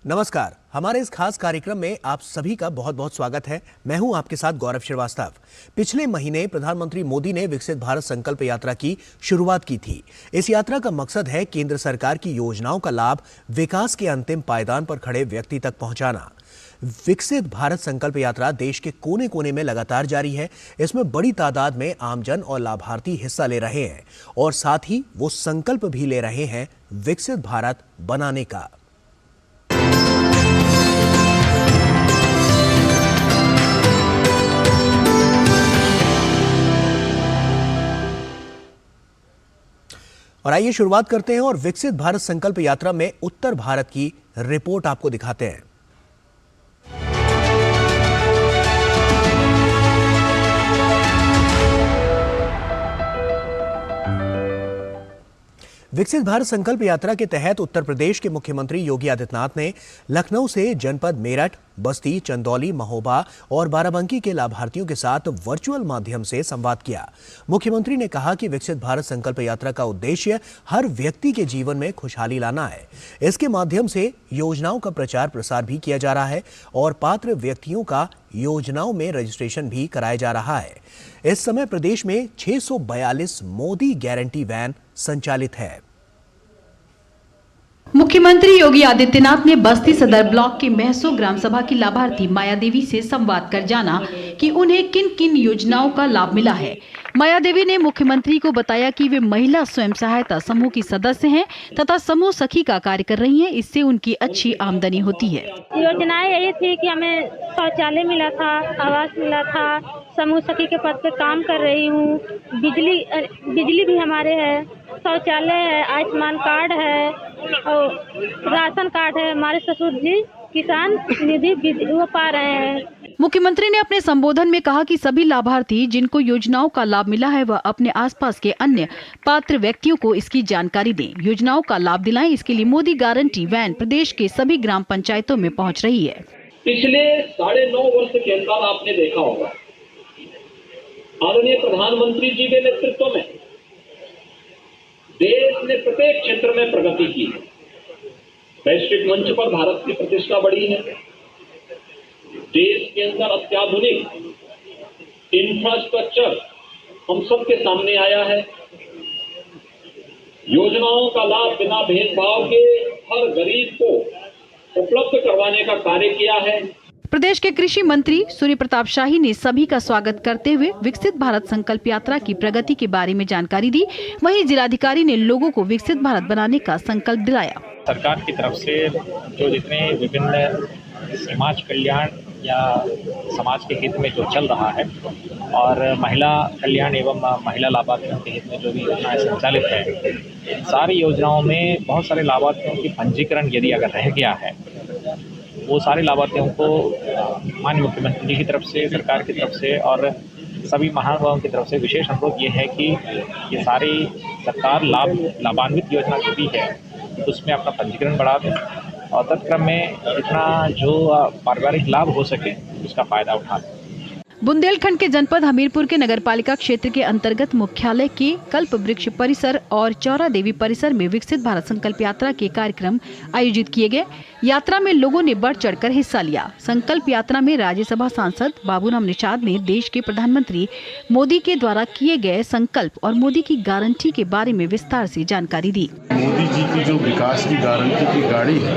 नमस्कार। हमारे इस खास कार्यक्रम में आप सभी का बहुत बहुत स्वागत है। मैं हूं आपके साथ गौरव श्रीवास्तव। पिछले महीने प्रधानमंत्री मोदी ने विकसित भारत संकल्प यात्रा की शुरुआत की थी। इस यात्रा का मकसद है केंद्र सरकार की योजनाओं का लाभ विकास के अंतिम पायदान पर खड़े व्यक्ति तक पहुंचाना। विकसित भारत संकल्प यात्रा देश के कोने कोने में लगातार जारी है। इसमें बड़ी तादाद में आमजन और लाभार्थी हिस्सा ले रहे हैं और साथ ही वो संकल्प भी ले रहे हैं विकसित भारत बनाने का। और आइए शुरुआत करते हैं और विकसित भारत संकल्प यात्रा में उत्तर भारत की रिपोर्ट आपको दिखाते हैं। विकसित भारत संकल्प यात्रा के तहत उत्तर प्रदेश के मुख्यमंत्री योगी आदित्यनाथ ने लखनऊ से जनपद मेरठ, बस्ती, चंदौली, महोबा और बाराबंकी के लाभार्थियों के साथ वर्चुअल माध्यम से संवाद किया। मुख्यमंत्री ने कहा कि विकसित भारत संकल्प यात्रा का उद्देश्य हर व्यक्ति के जीवन में खुशहाली लाना है। इसके माध्यम से योजनाओं का प्रचार प्रसार भी किया जा रहा है और पात्र व्यक्तियों का योजनाओं में रजिस्ट्रेशन भी कराया जा रहा है। इस समय प्रदेश में 642 मोदी गारंटी वैन संचालित है। मुख्यमंत्री योगी आदित्यनाथ ने बस्ती सदर ब्लॉक के महसो ग्राम सभा की लाभार्थी माया देवी से संवाद कर जाना कि उन्हें किन किन योजनाओं का लाभ मिला है। माया देवी ने मुख्यमंत्री को बताया कि वे महिला स्वयं सहायता समूह की सदस्य हैं तथा समूह सखी का कार्य कर रही हैं। इससे उनकी अच्छी आमदनी होती है। योजनाएं यही थी कि हमें शौचालय मिला था, आवास मिला था, समूह सखी के पद पे काम कर रही हूँ, बिजली भी हमारे है, शौचालय है, आयुष्मान कार्ड है और राशन कार्ड है। हमारे ससुर जी किसान निधि वो पा रहे हैं। मुख्यमंत्री ने अपने संबोधन में कहा कि सभी लाभार्थी जिनको योजनाओं का लाभ मिला है वह अपने आसपास के अन्य पात्र व्यक्तियों को इसकी जानकारी दें, योजनाओं का लाभ दिलाएं। इसके लिए मोदी गारंटी वैन प्रदेश के सभी ग्राम पंचायतों में पहुंच रही है। पिछले 9.5 वर्ष के अंदर आपने देखा होगा आदरणीय प्रधानमंत्री जी के नेतृत्व में देश ने प्रत्येक क्षेत्र में प्रगति की है। वैश्विक मंच पर भारत की प्रतिष्ठा बढ़ी है। देश के अंदर अत्याधुनिक इंफ्रास्ट्रक्चर हम सबके सामने आया है। योजनाओं का लाभ बिना भेदभाव के हर गरीब को उपलब्ध करवाने का कार्य किया है। प्रदेश के कृषि मंत्री सूर्य प्रताप शाही ने सभी का स्वागत करते हुए विकसित भारत संकल्प यात्रा की प्रगति के बारे में जानकारी दी। वहीं जिलाधिकारी ने लोगों को विकसित भारत बनाने का संकल्प दिलाया। सरकार की तरफ से जो जितने विभिन्न समाज कल्याण या समाज के हित में जो चल रहा है और महिला कल्याण एवं महिला लाभार्थियों के हित में जो भी योजनाएं संचालित है, सारी योजनाओं में बहुत सारे लाभार्थियों की पंजीकरण यदि अगर रह गया है, वो सारे लाभार्थियों को माननीय मुख्यमंत्री जी की तरफ से, सरकार की तरफ से और सभी महानुभावों की तरफ से विशेष अनुरोध ये है कि ये सारी सरकार लाभान्वित योजना जो भी है उसमें अपना पंजीकरण बढ़ा दें और तत्क्रम में जितना जो पारिवारिक लाभ हो सके उसका फायदा उठा दें। बुंदेलखंड के जनपद हमीरपुर के नगरपालिका क्षेत्र के अंतर्गत मुख्यालय के कल्प वृक्ष परिसर और चौरा देवी परिसर में विकसित भारत संकल्प यात्रा के कार्यक्रम आयोजित किए गए। यात्रा में लोगों ने बढ़ चढ़कर हिस्सा लिया। संकल्प यात्रा में राज्यसभा सांसद बाबूराम निषाद ने देश के प्रधानमंत्री मोदी के द्वारा किए गए संकल्प और मोदी की गारंटी के बारे में विस्तार से जानकारी दी। मोदी जी की जो विकास की गारंटी की गाड़ी है,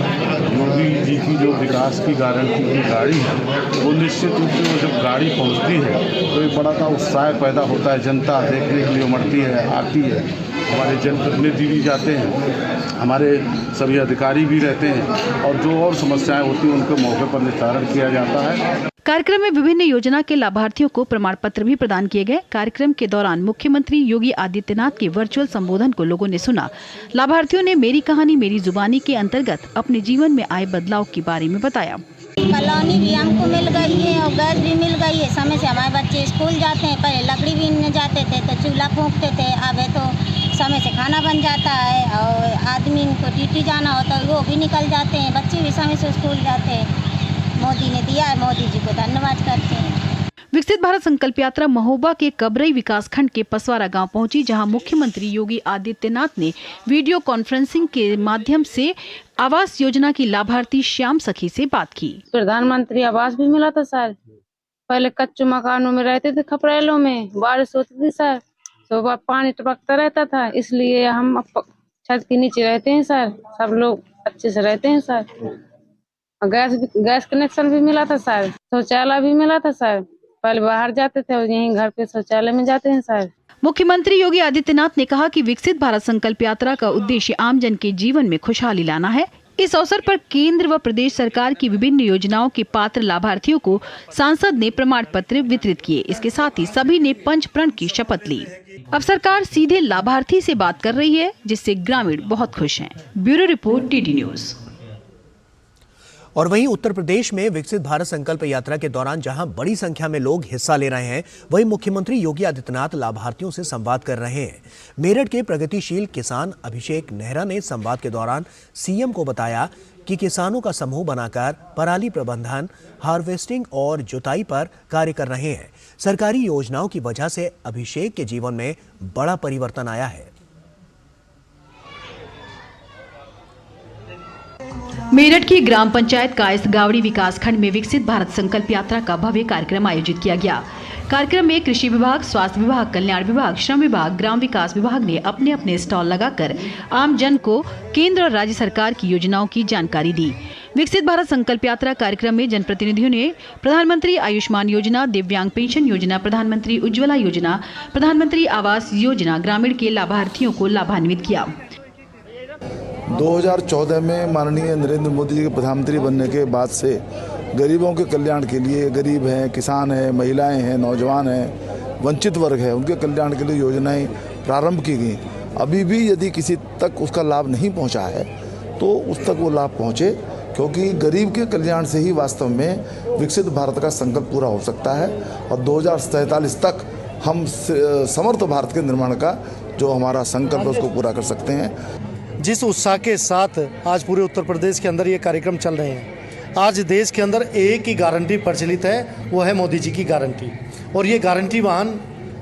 मोदी जी की जो विकास की गारंटी की गाड़ी है, वो निश्चित रूप से जब गाड़ी पहुंचती है तो एक बड़ा सा उत्साह पैदा होता है। जनता देखने के लिए उमड़ती है, आती है। हमारे जनप्रतिनिधि भी जाते हैं, हमारे सभी अधिकारी भी रहते हैं और जो और समस्याएं होती हैं उनके मौके पर निस्तारण किया जाता है। कार्यक्रम में विभिन्न योजना के लाभार्थियों को प्रमाण पत्र भी प्रदान किए गए। कार्यक्रम के दौरान मुख्यमंत्री योगी आदित्यनाथ के वर्चुअल संबोधन को लोगों ने सुना। लाभार्थियों ने मेरी कहानी मेरी जुबानी के अंतर्गत अपने जीवन में आए बदलाव के बारे में बताया। कॉलोनी भी हमको मिल गई है और गैस भी मिल गई है। समय से हमारे बच्चे स्कूल जाते हैं। पहले लकड़ी बीनने जाते थे तो चूल्हा फूंकते थे, अब है तो समय से खाना बन जाता है और आदमी को ड्यूटी जाना होता है वो भी निकल जाते हैं। बच्चे भी समय से स्कूल जाते हैं। मोदी ने दिया है, मोदी जी को धन्यवाद करते हैं। विकसित विकसित भारत संकल्प यात्रा महोबा के कबरई विकासखंड के पसवारा गांव पहुंची, जहां मुख्यमंत्री योगी आदित्यनाथ ने वीडियो कॉन्फ्रेंसिंग के माध्यम से आवास योजना की लाभार्थी श्याम सखी से बात की। प्रधानमंत्री आवास भी मिला था सर। पहले कच्चे मकानों में रहते थे, खपरेलों में बारिश होती थी सर, तो पानी टपकता रहता था, इसलिए हम अब छत के नीचे रहते हैं सर। सब लोग अच्छे से रहते हैं सर। और गैस कनेक्शन भी मिला था सर, शौचालय भी मिला था सर। पहले बाहर जाते थे और यहीं घर पे शौचालय में जाते हैं सर। मुख्यमंत्री योगी आदित्यनाथ ने कहा कि विकसित भारत संकल्प यात्रा का उद्देश्य आमजन के जीवन में खुशहाली लाना है। इस अवसर पर केंद्र व प्रदेश सरकार की विभिन्न योजनाओं के पात्र लाभार्थियों को सांसद ने प्रमाण पत्र वितरित किए। इसके साथ ही सभी ने पंच प्रण की शपथ ली। अब सरकार सीधे लाभार्थी से बात कर रही है, जिससे ग्रामीण बहुत खुश हैं। Bureau report, TT news. और वहीं उत्तर प्रदेश में विकसित भारत संकल्प यात्रा के दौरान जहां बड़ी संख्या में लोग हिस्सा ले रहे हैं, वहीं मुख्यमंत्री योगी आदित्यनाथ लाभार्थियों से संवाद कर रहे हैं। मेरठ के प्रगतिशील किसान अभिषेक नेहरा ने संवाद के दौरान सीएम को बताया कि किसानों का समूह बनाकर पराली प्रबंधन, हार्वेस्टिंग और जुताई पर कार्य कर रहे हैं। सरकारी योजनाओं की वजह से अभिषेक के जीवन में बड़ा परिवर्तन आया है। मेरठ की ग्राम पंचायत कायस्थ गावड़ी विकास खंड में विकसित भारत संकल्प यात्रा का भव्य कार्यक्रम आयोजित किया गया। कार्यक्रम में कृषि विभाग, स्वास्थ्य विभाग, कल्याण विभाग, श्रम विभाग, ग्राम विकास विभाग ने अपने अपने स्टॉल लगाकर आम जन को केंद्र और राज्य सरकार की योजनाओं की जानकारी दी। विकसित भारत संकल्प यात्रा कार्यक्रम में जनप्रतिनिधियों ने प्रधानमंत्री आयुष्मान योजना, दिव्यांग पेंशन योजना, प्रधानमंत्री उज्ज्वला योजना, प्रधानमंत्री आवास योजना ग्रामीण के लाभार्थियों को लाभान्वित किया। 2014 में माननीय नरेंद्र मोदी जी के प्रधानमंत्री बनने के बाद से गरीबों के कल्याण के लिए, गरीब हैं, किसान हैं, महिलाएं हैं, नौजवान हैं, वंचित वर्ग है, उनके कल्याण के लिए योजनाएं प्रारंभ की गई। अभी भी यदि किसी तक उसका लाभ नहीं पहुंचा है तो उस तक वो लाभ पहुंचे, क्योंकि गरीब के कल्याण से ही वास्तव में विकसित भारत का संकल्प पूरा हो सकता है और 2047 तक हम समर्थ भारत के निर्माण का जो हमारा संकल्प है उसको पूरा कर सकते हैं। जिस उत्साह के साथ आज पूरे उत्तर प्रदेश के अंदर ये कार्यक्रम चल रहे हैं, आज देश के अंदर एक ही गारंटी प्रचलित है, वो है मोदी जी की गारंटी। और ये गारंटी वाहन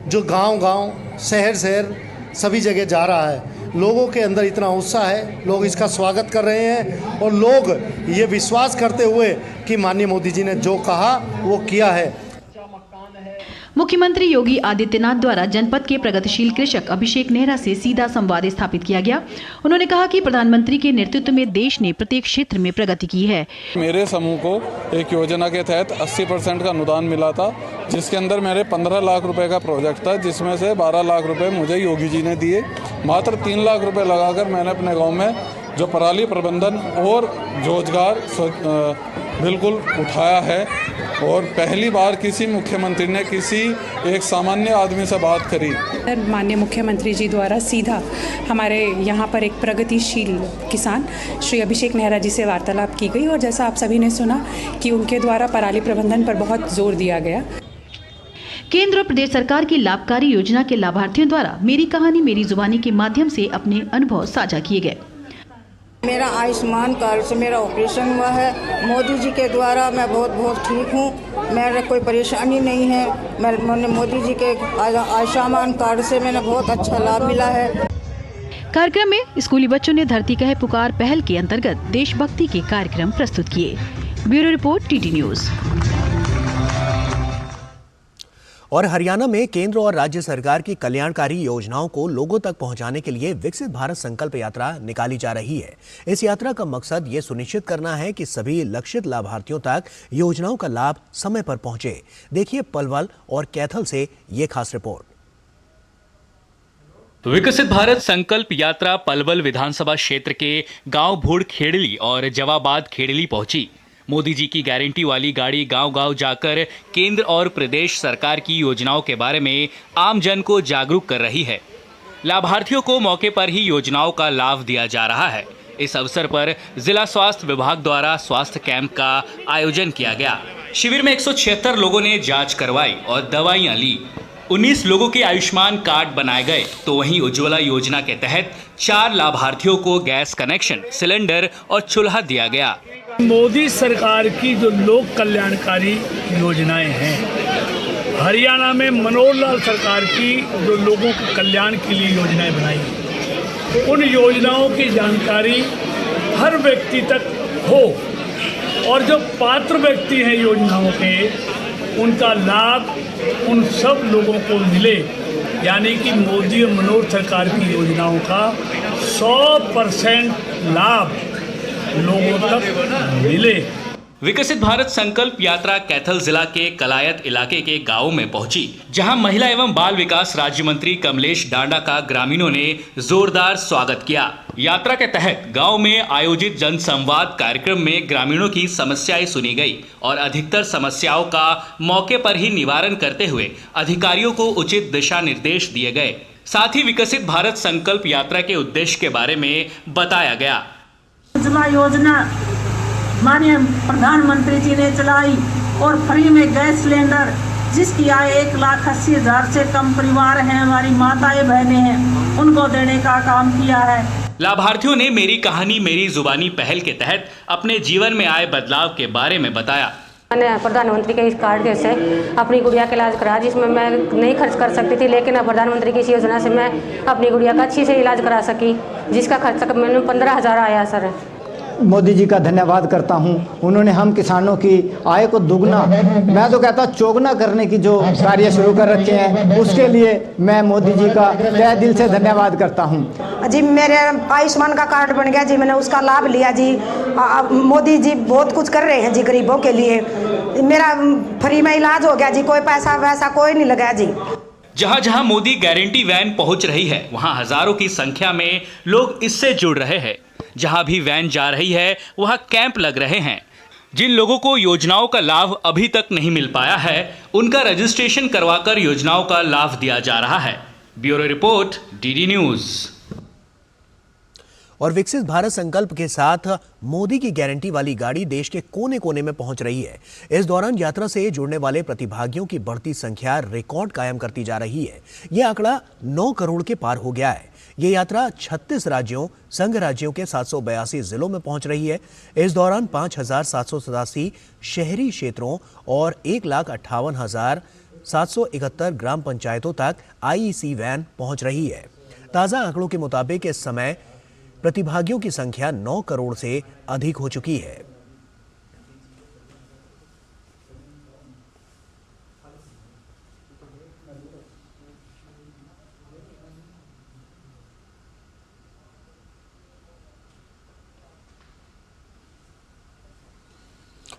जो गांव-गांव, शहर-शहर सभी जगह जा रहा है। लोगों के अंदर इतना उत्साह है, लोग इसका स्वागत कर रहे हैं और लोग ये विश्वास करते हुए कि माननीय मोदी जी ने जो कहा वो किया है। मुख्यमंत्री योगी आदित्यनाथ द्वारा जनपद के प्रगतिशील कृषक अभिषेक नेहरा से सीधा संवाद स्थापित किया गया। उन्होंने कहा कि प्रधानमंत्री के नेतृत्व में देश ने प्रत्येक क्षेत्र में प्रगति की है। मेरे समूह को एक योजना के तहत 80% का अनुदान मिला था, जिसके अंदर मेरे 15 लाख रुपए का प्रोजेक्ट था, जिसमें से 12 लाख रुपए मुझे योगी जी ने दिए। मात्र 3 लाख रुपए लगाकर मैंने अपने गाँव में जो पराली प्रबंधन और रोजगार बिल्कुल उठाया है। और पहली बार किसी मुख्यमंत्री ने किसी एक सामान्य आदमी से बात करी। माननीय मुख्यमंत्री जी द्वारा सीधा हमारे यहाँ पर एक प्रगतिशील किसान श्री अभिषेक नेहरा जी से वार्तालाप की गई और जैसा आप सभी ने सुना कि उनके द्वारा पराली प्रबंधन पर बहुत जोर दिया गया। केंद्र और प्रदेश सरकार की लाभकारी योजना के लाभार्थियों द्वारा मेरी कहानी मेरी जुबानी के माध्यम से अपने अनुभव साझा किए गए। मेरा आयुष्मान कार्ड से मेरा ऑपरेशन हुआ है। मोदी जी के द्वारा मैं बहुत ठीक हूँ, मेरा कोई परेशानी नहीं है। मैंने मोदी जी के आयुष्मान कार्ड से मैंने बहुत अच्छा लाभ मिला है। कार्यक्रम में स्कूली बच्चों ने धरती कहे पुकार पहल के अंतर्गत देशभक्ति के कार्यक्रम प्रस्तुत किए। Bureau report, TT news. और हरियाणा में केंद्र और राज्य सरकार की कल्याणकारी योजनाओं को लोगों तक पहुंचाने के लिए विकसित भारत संकल्प यात्रा निकाली जा रही है। इस यात्रा का मकसद ये सुनिश्चित करना है कि सभी लक्षित लाभार्थियों तक योजनाओं का लाभ समय पर पहुंचे। देखिए पलवल और कैथल से ये खास रिपोर्ट। विकसित भारत संकल्प यात्रा पलवल विधानसभा क्षेत्र के गांव भूड़ खेड़ली और जवाबाद खेड़ली पहुंची। मोदी जी की गारंटी वाली गाड़ी गांव-गांव जाकर केंद्र और प्रदेश सरकार की योजनाओं के बारे में आम जन को जागरूक कर रही है। लाभार्थियों को मौके पर ही योजनाओं का लाभ दिया जा रहा है। इस अवसर पर जिला स्वास्थ्य विभाग द्वारा स्वास्थ्य कैंप का आयोजन किया गया। शिविर में 176 लोगों ने जांच करवाई और दवाइयां ली। 19 लोगों के आयुष्मान कार्ड बनाए गए, तो वहीं उज्ज्वला योजना के तहत 4 लाभार्थियों को गैस कनेक्शन, सिलेंडर और चूल्हा दिया गया। मोदी सरकार की जो लोक कल्याणकारी योजनाएं हैं, हरियाणा में मनोहर लाल सरकार की जो लोगों के कल्याण के लिए योजनाएं बनाई, उन योजनाओं की जानकारी हर व्यक्ति तक हो और जो पात्र व्यक्ति हैं योजनाओं के, उनका लाभ उन सब लोगों को मिले। यानी कि मोदी और मनोहर सरकार की योजनाओं का 100% लाभ लोगों तक मिले। विकसित भारत संकल्प यात्रा कैथल जिला के कलायत इलाके के गांवों में पहुंची, जहां महिला एवं बाल विकास राज्य मंत्री कमलेश डांडा का ग्रामीणों ने जोरदार स्वागत किया। यात्रा के तहत गांव में आयोजित जन संवाद कार्यक्रम में ग्रामीणों की समस्याएं सुनी गई और अधिकतर समस्याओं का मौके पर ही निवारण करते हुए अधिकारियों को उचित दिशा निर्देश दिए गए। साथ ही विकसित भारत संकल्प यात्रा के उद्देश्य के बारे में बताया गया। योजना माननीय प्रधानमंत्री जी ने चलाई और फ्री में गैस सिलेंडर, जिसकी आय 1,80,000 से कम परिवार हैं, हमारी माताएं बहनें हैं, उनको देने का काम किया है। लाभार्थियों ने मेरी कहानी मेरी जुबानी पहल के तहत अपने जीवन में आए बदलाव के बारे में बताया। मैंने प्रधानमंत्री के इस कार्ड से अपनी गुड़िया का इलाज करा, जिसमें मैं नहीं खर्च कर सकती थी, लेकिन प्रधानमंत्री की इस योजना से मैं अपनी गुड़िया का अच्छी से इलाज करा सकी, जिसका खर्च मैंने 15,000 आया सर। मोदी जी का धन्यवाद करता हूं, उन्होंने हम किसानों की आय को दुगना, मैं तो कहता चौगुना करने की जो कार्य शुरू कर रखे हैं, उसके लिए मैं मोदी जी का तहे दिल से धन्यवाद करता हूं। जी मेरे आयुष्मान का कार्ड बन गया जी, मैंने उसका लाभ लिया जी। मोदी जी बहुत कुछ कर रहे हैं जी गरीबों के लिए, मेरा फ्री में इलाज हो गया जी, कोई पैसा वैसा कोई नहीं लगा जी। जहां जहां मोदी गारंटी वैन पहुंच रही है, वहां हजारों की संख्या में लोग इससे जुड़ रहे हैं। जहां भी वैन जा रही है वहां कैंप लग रहे हैं। जिन लोगों को योजनाओं का लाभ अभी तक नहीं मिल पाया है, उनका रजिस्ट्रेशन करवाकर योजनाओं का लाभ दिया जा रहा है। Bureau report, DD news. और विकसित भारत संकल्प के साथ मोदी की गारंटी वाली गाड़ी देश के कोने कोने में पहुंच रही है। इस दौरान यात्रा से जुड़ने वाले प्रतिभागियों की बढ़ती संख्या रिकॉर्ड कायम करती जा रही है। यह आंकड़ा 9 करोड़ के पार हो गया है। ये यात्रा 36 राज्यों, संघ राज्यों के 782 जिलों में पहुंच रही है। इस दौरान 5,787 शहरी क्षेत्रों और 1,58,771 ग्राम पंचायतों तक आईईसी वैन पहुंच रही है। ताज़ा आंकड़ों के मुताबिक इस समय प्रतिभागियों की संख्या 9 करोड़ से अधिक हो चुकी है।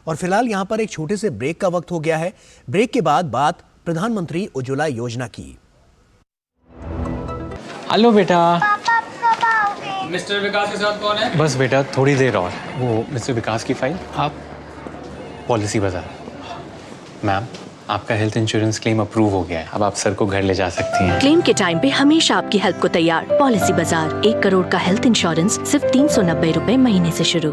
और फिलहाल यहां पर एक छोटे से ब्रेक का वक्त हो गया है। ब्रेक के बाद बात प्रधानमंत्री उज्ज्वला योजना की। हेलो बेटा। मिस्टर विकास के साथ कौन है? बस बेटा थोड़ी देर और, वो मिस्टर विकास की फाइल आप पॉलिसी बाजार। मैम, आपका हेल्थ इंश्योरेंस क्लेम अप्रूव हो गया है, अब आप सर को घर ले जा सकती हैं। क्लेम के टाइम पे हमेशा आपकी हेल्प को तैयार। पॉलिसी बाजार, 1 करोड़ का हेल्थ इंश्योरेंस सिर्फ 390 रुपए महीने से शुरू।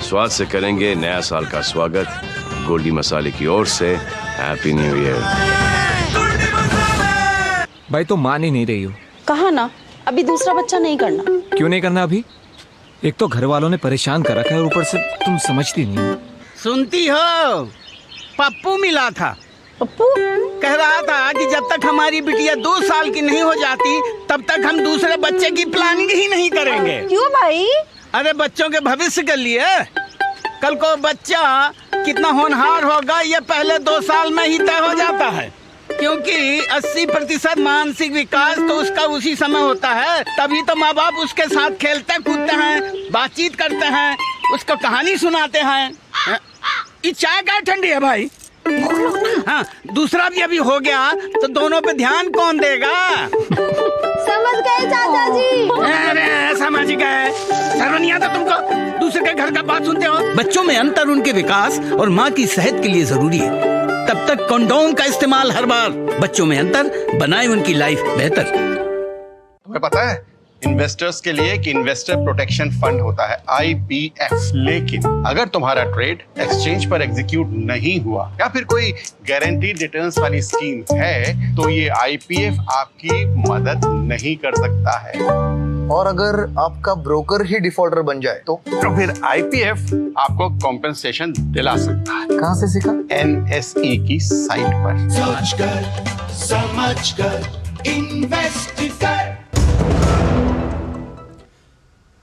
स्वाद से करेंगे नया साल का स्वागत। गोल्डी मसाले की ओर से हैप्पी न्यू ईयर। भाई तो मान ही नहीं रही हो। कहा ना, अभी दूसरा बच्चा नहीं करना। क्यों नहीं करना अभी? एक तो घर वालों ने परेशान कर रखा है, ऊपर से तुम समझती नहीं हो। सुनती हो, पप्पू मिला था। पप्पू कह रहा था कि जब तक हमारी बिटिया 2 साल की नहीं हो जाती, तब तक हम दूसरे बच्चे की प्लानिंग ही नहीं करेंगे। क्यों भाई? अरे बच्चों के भविष्य के लिए। कल को बच्चा कितना होनहार होगा ये पहले 2 साल में ही तय हो जाता है, क्योंकि 80% मानसिक विकास तो उसका उसी समय होता है। तभी तो माँ बाप उसके साथ खेलते कूदते हैं, बातचीत करते हैं, उसको कहानी सुनाते हैं। ये चाय क्या ठंडी है भाई? हाँ, दूसरा भी अभी हो गया तो दोनों पे ध्यान कौन देगा? समझ गए चाचा जी। अरे समझ गए, शर्म नहीं आता तुमको? दूसरे के घर का बात सुनते हो। बच्चों में अंतर उनके विकास और माँ की सेहत के लिए जरूरी है। तब तक कंडोम का इस्तेमाल हर बार। बच्चों में अंतर बनाए उनकी लाइफ बेहतर। तुम्हें पता है इन्वेस्टर्स के लिए एक इन्वेस्टर प्रोटेक्शन फंड होता है IPF। लेकिन अगर तुम्हारा ट्रेड एक्सचेंज पर एग्जीक्यूट नहीं हुआ या फिर कोई गारंटीड रिटर्न्स वाली स्कीम है तो ये IPF आपकी मदद नहीं कर सकता है। और अगर आपका ब्रोकर ही डिफॉल्टर बन जाए तो फिर IPF आपको कॉम्पेंसेशन दिला सकता है। कहाँ से सीखा? NSE की साइट पर। सोच कर समझ कर इन्वेस्ट कर।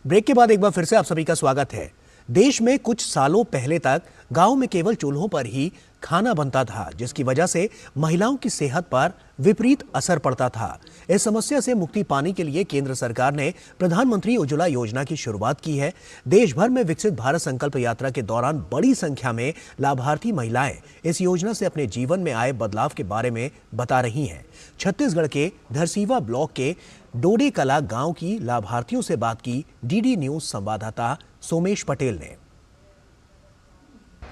ब्रेक के बाद एक बार फिर से आप सभी का स्वागत है। देश में कुछ सालों पहले तक गांव में केवल चूल्हों पर ही खाना बनता था, जिसकी वजह से महिलाओं की सेहत पर विपरीत असर पड़ता था। इस समस्या से मुक्ति पाने के लिए केंद्र सरकार ने प्रधानमंत्री उज्ज्वला योजना की शुरुआत की है। देश भर में विकसित भारत संकल्प यात्रा के दौरान बड़ी संख्या में लाभार्थी महिलाएं इस योजना से अपने जीवन में आए बदलाव के बारे में बता रही हैं। छत्तीसगढ़ के धरसीवा ब्लॉक के डोडे कला गांव की लाभार्थियों से बात की DD न्यूज संवाददाता सोमेश पटेल ने।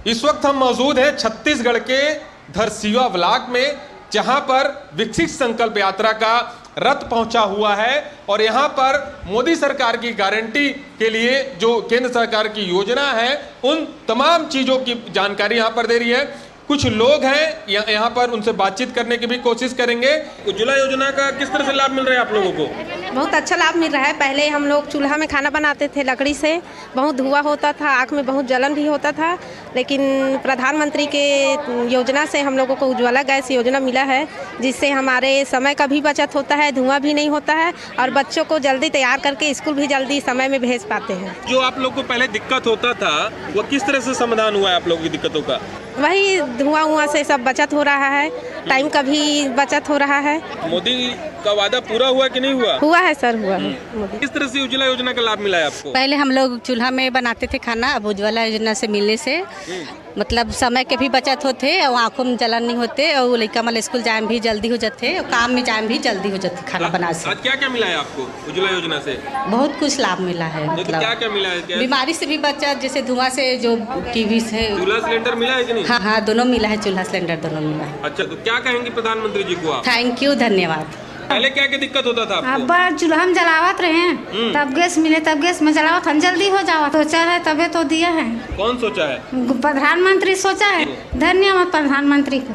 इस वक्त हम मौजूद हैं छत्तीसगढ़ के धरसीवा ब्लॉक में, जहां पर विकसित संकल्प यात्रा का रथ पहुंचा हुआ है और यहां पर मोदी सरकार की गारंटी के लिए जो केंद्र सरकार की योजना है उन तमाम चीजों की जानकारी यहां पर दे रही है। कुछ लोग हैं यहाँ पर, उनसे बातचीत करने की भी कोशिश करेंगे। उज्ज्वला योजना का किस तरह से लाभ मिल रहा है आप लोगों को? बहुत अच्छा लाभ मिल रहा है। पहले हम लोग चूल्हा में खाना बनाते थे लकड़ी से, बहुत धुआं होता था, आँख में बहुत जलन भी होता था, लेकिन प्रधानमंत्री के योजना से हम लोगों को उज्ज्वला गैस योजना मिला है, जिससे हमारे समय का भी बचत होता है, धुआं भी नहीं होता है और बच्चों को जल्दी तैयार करके स्कूल भी जल्दी समय में भेज पाते हैं। जो आप लोग को पहले दिक्कत होता था वो किस तरह से समाधान हुआ है आप लोगों की दिक्कतों का? वही धुआं से सब बचत हो रहा है, टाइम का भी बचत हो रहा है। मोदी का वादा पूरा हुआ कि नहीं हुआ? हुआ है सर, हुआ है। किस तरह से उज्ज्वला योजना का लाभ मिला है आपको? पहले हम लोग चूल्हा में बनाते थे खाना, अब उज्ज्वला योजना से मिलने से मतलब समय के भी बचत होते और आँखों में जलन नहीं होते और लड़का वाले स्कूल जाए भी जल्दी हो जाते और काम में जाए भी जल्दी हो जाते खाना बना से। आज क्या क्या मिला है आपको उज्ज्वला योजना से? बहुत कुछ लाभ मिला है। मतलब क्या क्या मिला है? बीमारी से भी बचत, जैसे धुआं से, जो टीवी से। चूल्हा सिलेंडर मिला है कि नहीं? हाँ हाँ, दोनों मिला है, चूल्हा सिलेंडर दोनों मिला है। अच्छा, तो क्या कहेंगे प्रधानमंत्री जी को आप? थैंक यू, धन्यवाद। पहले क्या क्या दिक्कत होता था आपको? अब चूल्हा में जलावत रहे, तब गैस मिले, तब गैस में जलावत हम जल्दी हो जावा, सोचा है तबे तो दिया है। कौन सोचा है? प्रधानमंत्री सोचा है। धन्यवाद प्रधानमंत्री को।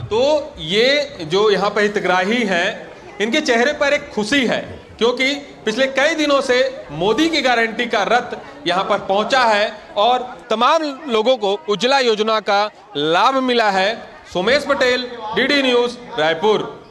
तो ये जो यहाँ पर हितग्राही हैं, इनके चेहरे पर एक खुशी है, क्योंकि पिछले कई दिनों से मोदी की गारंटी का रथ यहाँ पर पहुंचा है और तमाम लोगों को उज्ज्वला योजना का लाभ मिला है। Somesh Patel, DD news, Raipur.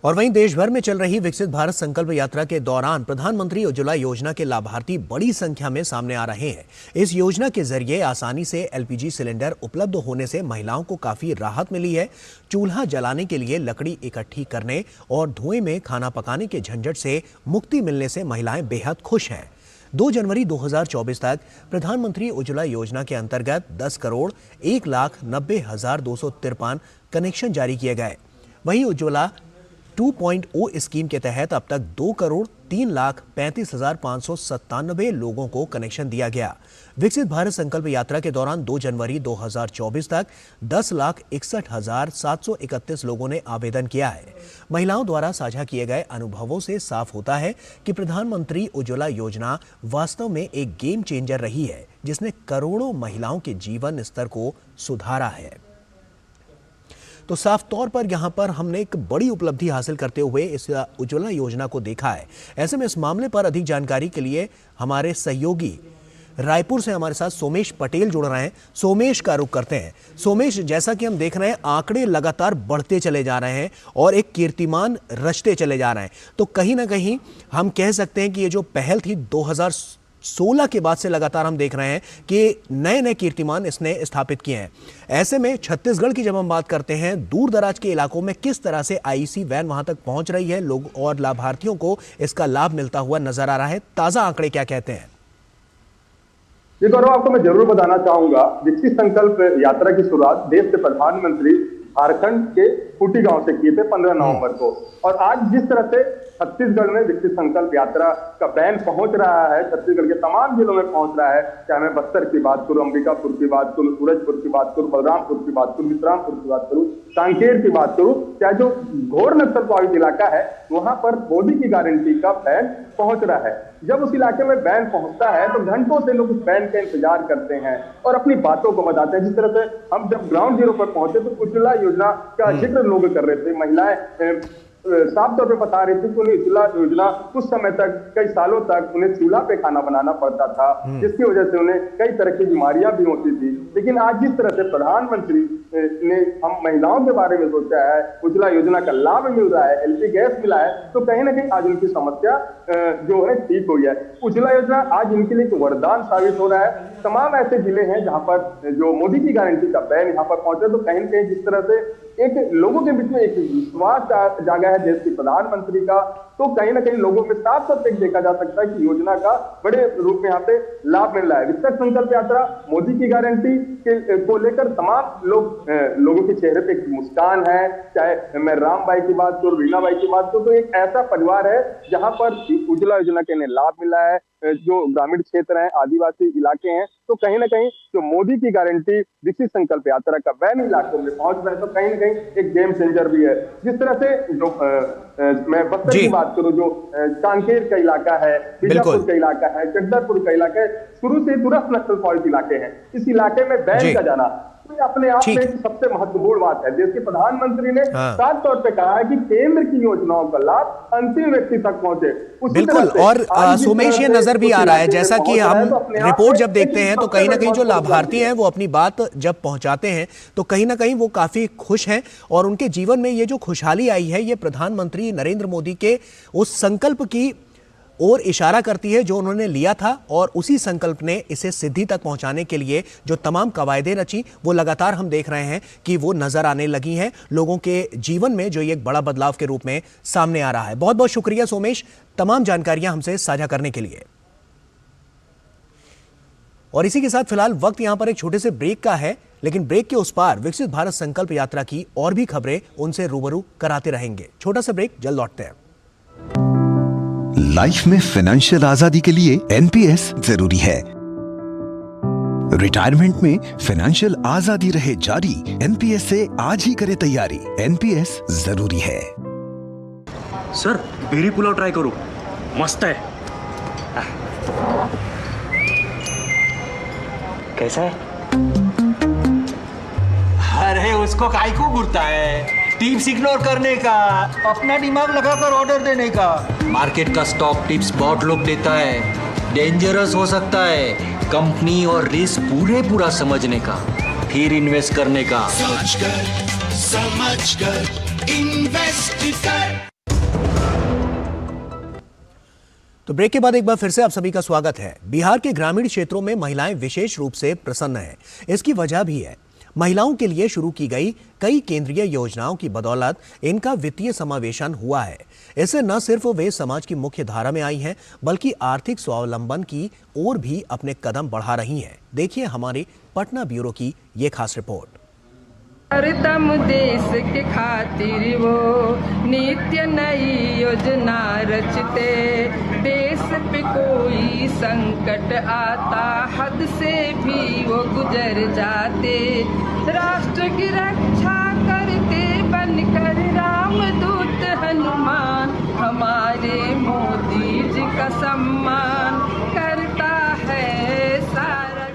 और वहीं देश भर में चल रही विकसित भारत संकल्प यात्रा के दौरान प्रधानमंत्री उज्ज्वला योजना के लाभार्थी बड़ी संख्या में सामने आ रहे हैं। इस योजना के जरिए आसानी से LPG सिलेंडर उपलब्ध होने से महिलाओं को काफी राहत मिली है। चूल्हा जलाने के लिए लकड़ी इकट्ठी करने और धुएं में खाना पकाने के झंझट से मुक्ति मिलने से महिलाएं बेहद खुश हैं। 2 जनवरी 2024 तक प्रधानमंत्री उज्ज्वला योजना के अंतर्गत 10,91,253 कनेक्शन जारी किए गए। वहीं उज्ज्वला 2.0 स्कीम के तहत अब तक 2,03,35,597 लोगों को कनेक्शन दिया गया। विकसित भारत संकल्प यात्रा के दौरान 2 जनवरी 2024 तक 10,61,731 लोगों ने आवेदन किया है। महिलाओं द्वारा साझा किए गए अनुभवों से साफ होता है कि प्रधानमंत्री उज्ज्वला योजना वास्तव में एक गेम चेंजर रही है, जिसने करोड़ों महिलाओं के जीवन स्तर को सुधारा है। तो साफ तौर पर यहाँ पर हमने एक बड़ी उपलब्धि हासिल करते हुए इस उज्ज्वला योजना को देखा है। ऐसे में इस मामले पर अधिक जानकारी के लिए हमारे सहयोगी रायपुर से हमारे साथ सोमेश पटेल जुड़ रहे हैं। सोमेश का रुख करते हैं। सोमेश, जैसा कि हम देख रहे हैं आंकड़े लगातार बढ़ते चले जा रहे हैं और एक कीर्तिमान रचते चले जा रहे हैं, तो कहीं ना कहीं हम कह सकते हैं कि ये जो पहल थी 2016 के बाद से लगातार हम देख रहे हैं कि नए नए कीर्तिमान इसने स्थापित किए हैं। ऐसे में छत्तीसगढ़ की जब हम बात करते हैं, दूर दराज के इलाकों में किस तरह से IEC वैन वहां तक पहुंच रही है, लोग और लाभार्थियों को इसका लाभ मिलता हुआ नजर आ रहा है, ताजा आंकड़े क्या कहते हैं? ये गौरव, आपको मैं जरूर बताना चाहूंगा, विकसित संकल्प यात्रा की शुरुआत देश के प्रधानमंत्री झारखंड के खूटी गांव से किए थे 15 नवंबर को। और आज जिस तरह से छत्तीसगढ़ में विकसित संकल्प यात्रा का बैन पहुंच रहा है, छत्तीसगढ़ के तमाम जिलों में पहुंच रहा है, चाहे मैं बस्तर की बात करूं, अंबिकापुर की बात करूं, सूरजपुर की बात करूं, बलरामपुर की बात करूं, विश्रामपुर की बात करूं, कांकेर की बात करूं, चाहे जो घोर नक्सल प्रभावित इलाका है वहां पर मोदी की गारंटी का बैन पहुंच रहा है। जब उस इलाके में बैन पहुंचता है तो घंटों से लोग उस बैन का इंतजार करते हैं और अपनी बातों को बताते हैं। जिस तरह से हम जब ग्राउंड जीरो पर पहुंचे तो उज्ज्वला योजना का जिक्र लोग कर रहे थे, महिलाएं साफ तौर पे बता रही थी कि उन्हें उज्ज्वला योजना कुछ समय तक, कई सालों तक उन्हें चूल्हा पे खाना बनाना पड़ता था, जिसकी वजह से उन्हें कई तरह की बीमारियां भी होती थी। लेकिन आज जिस तरह से प्रधानमंत्री ने हम महिलाओं के बारे में सोचा है, उज्ज्वला योजना का लाभ मिल रहा है, एलपी गैस मिला है, तो कहीं ना कहीं आज उनकी समस्या जो है ठीक हो गया है। उज्ज्वला योजना आज इनके लिए एक वरदान साबित हो रहा है। तमाम ऐसे जिले हैं जहां पर जो मोदी की गारंटी का बैन यहाँ पर पहुंचे, तो कहीं ना कहीं जिस तरह से एक लोगों के बीच में एक विश्वास जागा है देश के प्रधानमंत्री का, तो कहीं ना कहीं लोगों में साफ साफ देखा जा सकता है कि योजना का बड़े रूप में यहाँ पे लाभ मिल रहा है। विकसित संकल्प यात्रा, मोदी की गारंटी को लेकर तमाम लोगों के चेहरे पे एक मुस्कान है। चाहे मैं राम भाई की बात करूं, रीना भाई की बात करूं, तो एक ऐसा परिवार है जहां पर उज्ज्वला योजना के इन्हें लाभ मिला है। जो ग्रामीण क्षेत्र हैं, आदिवासी इलाके हैं, तो कहीं ना कहीं जो मोदी की गारंटी विकसित संकल्प यात्रा का वैन इलाकों में पहुंच रहा है, तो कहीं ना कहीं एक गेम चेंजर भी है। जिस तरह से जो मैं बस्तर की बात करूं, जो कांकेर का इलाका है, बीजापुर का इलाका है, जगदलपुर का इलाका है, शुरू से तुरंत नक्सल प्रभावित इलाके हैं। इस इलाके में बैन का जाना अपने आप में सबसे महत्वपूर्ण बात है। देश के प्रधानमंत्री ने साफ तौर पे कहा है कि केंद्र की योजनाओं का लाभ अंतिम व्यक्ति तक पहुंचे। बिल्कुल, और सोमेश ये नजर भी आ रहा है, जैसा कि हम रिपोर्ट जब देखते हैं तो कहीं ना कहीं जो लाभार्थी हैं वो अपनी बात जब पहुंचाते हैं तो कहीं ना कहीं वो काफी खुश हैं और उनके जीवन में ये जो खुशहाली आई है ये प्रधानमंत्री नरेंद्र मोदी के उस संकल्प की और इशारा करती है जो उन्होंने लिया था, और उसी संकल्प ने इसे सिद्धि तक पहुंचाने के लिए जो तमाम कवायदें रची वो लगातार हम देख रहे हैं कि वो नजर आने लगी हैं लोगों के जीवन में, जो ये एक बड़ा बदलाव के रूप में सामने आ रहा है। बहुत बहुत शुक्रिया सोमेश, तमाम जानकारियां हमसे साझा करने के लिए। और इसी के साथ फिलहाल वक्त यहां पर एक छोटे से ब्रेक का है, लेकिन ब्रेक के उस पार विकसित भारत संकल्प यात्रा की और भी खबरें उनसे रूबरू कराते रहेंगे। छोटा सा ब्रेक, जल्द लौटते हैं। लाइफ में फाइनेंशियल आजादी के लिए एनपीएस जरूरी है। रिटायरमेंट में फाइनेंशियल आजादी रहे जारी, एनपीएस से आज ही करे तैयारी। एनपीएस जरूरी है। सर, बेरी पुलाव ट्राई करो, मस्त है। कैसा है? अरे उसको काहे को घूरता है? टिप्स इग्नोर करने का, अपना दिमाग लगाकर ऑर्डर देने का। मार्केट का स्टॉक टिप्स बहुत लोग देता है, डेंजरस हो सकता है। कंपनी और रिस्क पूरा समझने का, फिर इन्वेस्ट करने का। सोचकर समझकर इन्वेस्ट कर। तो ब्रेक के बाद एक बार फिर से आप सभी का स्वागत है। बिहार के ग्रामीण क्षेत्रों में महिलाएं विशेष रूप से प्रसन्न हैं। इसकी वजह भी है, महिलाओं के लिए शुरू की गई कई केंद्रीय योजनाओं की बदौलत इनका वित्तीय समावेशन हुआ है। इससे न सिर्फ वे समाज की मुख्य धारा में आई हैं, बल्कि आर्थिक स्वावलंबन की ओर भी अपने कदम बढ़ा रही हैं। देखिए हमारे पटना ब्यूरो की ये खास रिपोर्ट। तम देश के खातिर वो नित्य नई योजना रचते, देश पे कोई संकट आता हद से भी वो गुजर जाते, राष्ट्र की रक्षा करते बनकर रामदूत हनुमान, हमारे मोदी जी का सम्मान करता है सारा।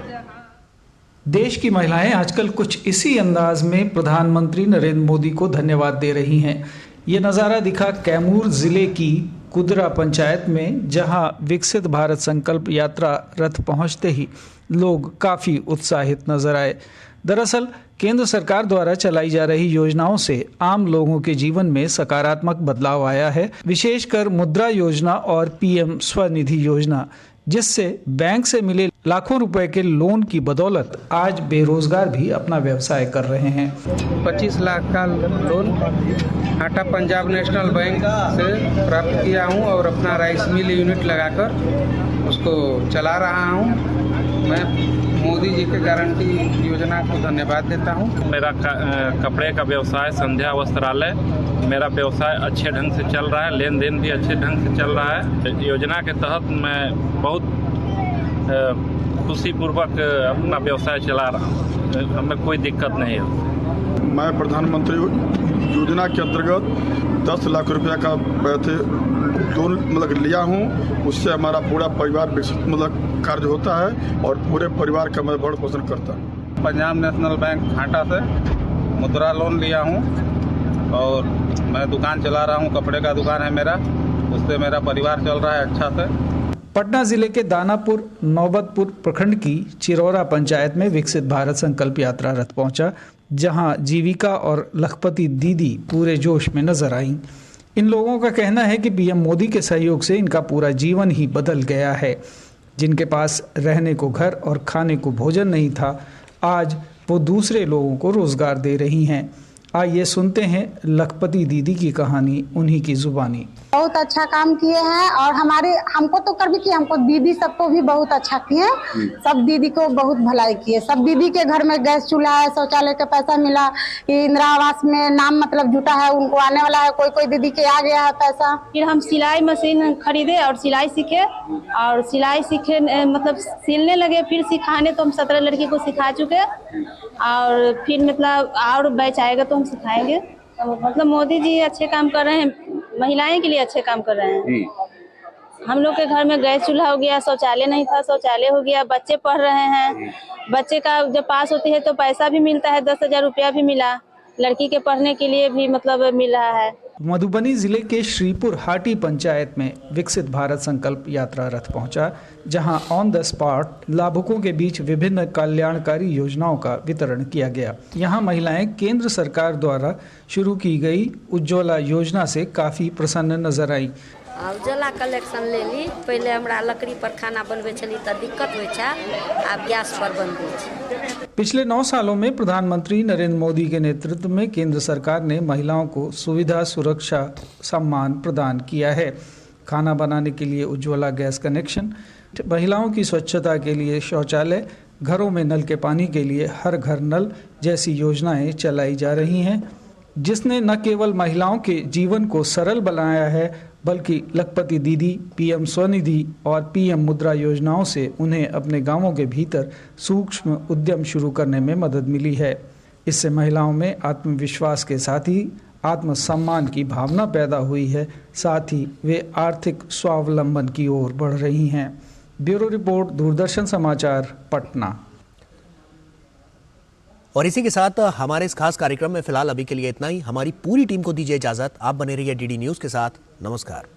देश की महिलाएं आजकल कुछ इसी अंदाज में प्रधानमंत्री नरेंद्र मोदी को धन्यवाद दे रही हैं। ये नज़ारा दिखा कैमूर जिले की कुदरा पंचायत में, जहां विकसित भारत संकल्प यात्रा रथ पहुंचते ही लोग काफ़ी उत्साहित नजर आए। दरअसल केंद्र सरकार द्वारा चलाई जा रही योजनाओं से आम लोगों के जीवन में सकारात्मक बदलाव आया है। विशेषकर मुद्रा योजना और पीएम स्वनिधि योजना, जिससे बैंक से मिले लाखों रुपए के लोन की बदौलत आज बेरोजगार भी अपना व्यवसाय कर रहे हैं। 25 लाख का loan Tata Punjab national bank से प्राप्त किया हूं और अपना राइस मिल यूनिट लगाकर उसको चला रहा हूं। मैं मोदी जी के गारंटी योजना को धन्यवाद देता हूँ। मेरा कपड़े का व्यवसाय संध्या वस्त्रालय, मेरा व्यवसाय अच्छे ढंग से चल रहा है, लेन देन भी अच्छे ढंग से चल रहा है। योजना के तहत मैं बहुत खुशीपूर्वक अपना व्यवसाय चला रहा हूँ, हमें कोई दिक्कत नहीं है। मैं प्रधानमंत्री योजना के अंतर्गत 10 लाख रुपया का पैसे लोन लिया हूँ। उससे हमारा पूरा परिवार विकसित कार्य होता है और पूरे परिवार का मैं भरण पोषण करता हूँ। पंजाब नेशनल बैंक घाटा से मुद्रा लोन लिया हूँ और मैं दुकान चला रहा हूँ, कपड़े का दुकान है मेरा, उससे मेरा परिवार चल रहा है अच्छा से। पटना जिले के दानापुर नौबतपुर प्रखंड की चिरौरा पंचायत में विकसित भारत संकल्प यात्रा रथ पहुंचा, जहां जीविका और लखपति दीदी पूरे जोश में नजर आईं। इन लोगों का कहना है कि पीएम मोदी के सहयोग से इनका पूरा जीवन ही बदल गया है। जिनके पास रहने को घर और खाने को भोजन नहीं था, आज वो दूसरे लोगों को रोजगार दे रही हैं। आइए सुनते हैं लखपति दीदी की कहानी उन्हीं की जुबानी। बहुत अच्छा काम किए हैं और हमको तो कर भी किए, हमको दीदी सबको भी बहुत अच्छा किए। सब दीदी को बहुत भलाई किए। सब दीदी के घर में गैस चूल्हा है, शौचालय का पैसा मिला, इंदिरा आवास में नाम जुटा है, उनको आने वाला है। कोई कोई दीदी के आ गया है पैसा। फिर हम सिलाई मशीन खरीदे और सिलाई सीखे और सिलाई सीखे सिलने लगे। फिर सिखाने तो हम 17 लड़की को सिखा चुके और फिर और बैच आएगा तो हम सिखाएंगे। मोदी जी अच्छे काम कर रहे हैं, महिलाएं के लिए अच्छे काम कर रहे हैं। हम लोग के घर में गैस चूल्हा हो गया, शौचालय नहीं था, शौचालय हो गया, बच्चे पढ़ रहे हैं। बच्चे का जब पास होती है तो पैसा भी मिलता है, 10,000 रुपया भी मिला, लड़की के पढ़ने के लिए भी मिल रहा है। मधुबनी जिले के श्रीपुर हाटी पंचायत में विकसित भारत संकल्प यात्रा रथ पहुंचा, जहां ऑन द स्पॉट लाभुकों के बीच विभिन्न कल्याणकारी योजनाओं का वितरण किया गया। यहां महिलाएं केंद्र सरकार द्वारा शुरू की गई उज्ज्वला योजना से काफी प्रसन्न नजर आई। उज्ज्वला कलेक्शन ले ली। पहले हमरा लकड़ी पर खाना बनबे छली त दिक्कत होय छै, अब गैस पर बनबे छै। पिछले 9 सालों में प्रधानमंत्री नरेंद्र मोदी के नेतृत्व में केंद्र सरकार ने महिलाओं को सुविधा, सुरक्षा, सम्मान प्रदान किया है। खाना बनाने के लिए उज्ज्वला गैस कनेक्शन, महिलाओं की स्वच्छता के लिए शौचालय, घरों में नल के पानी के लिए हर घर नल जैसी योजनाएं चलाई जा रही हैं, जिसने न केवल महिलाओं के जीवन को सरल बनाया है, बल्कि लखपति दीदी, पीएम स्वनिधि और पीएम मुद्रा योजनाओं से उन्हें अपने गांवों के भीतर सूक्ष्म उद्यम शुरू करने में मदद मिली है। इससे महिलाओं में आत्मविश्वास के साथ ही आत्मसम्मान की भावना पैदा हुई है, साथ ही वे आर्थिक स्वावलंबन की ओर बढ़ रही हैं। ब्यूरो रिपोर्ट, दूरदर्शन समाचार, पटना। और इसी के साथ हमारे इस खास कार्यक्रम में फिलहाल अभी के लिए इतना ही। हमारी पूरी टीम को दीजिए इजाजत। आप बने रहिए डीडी न्यूज के साथ। नमस्कार।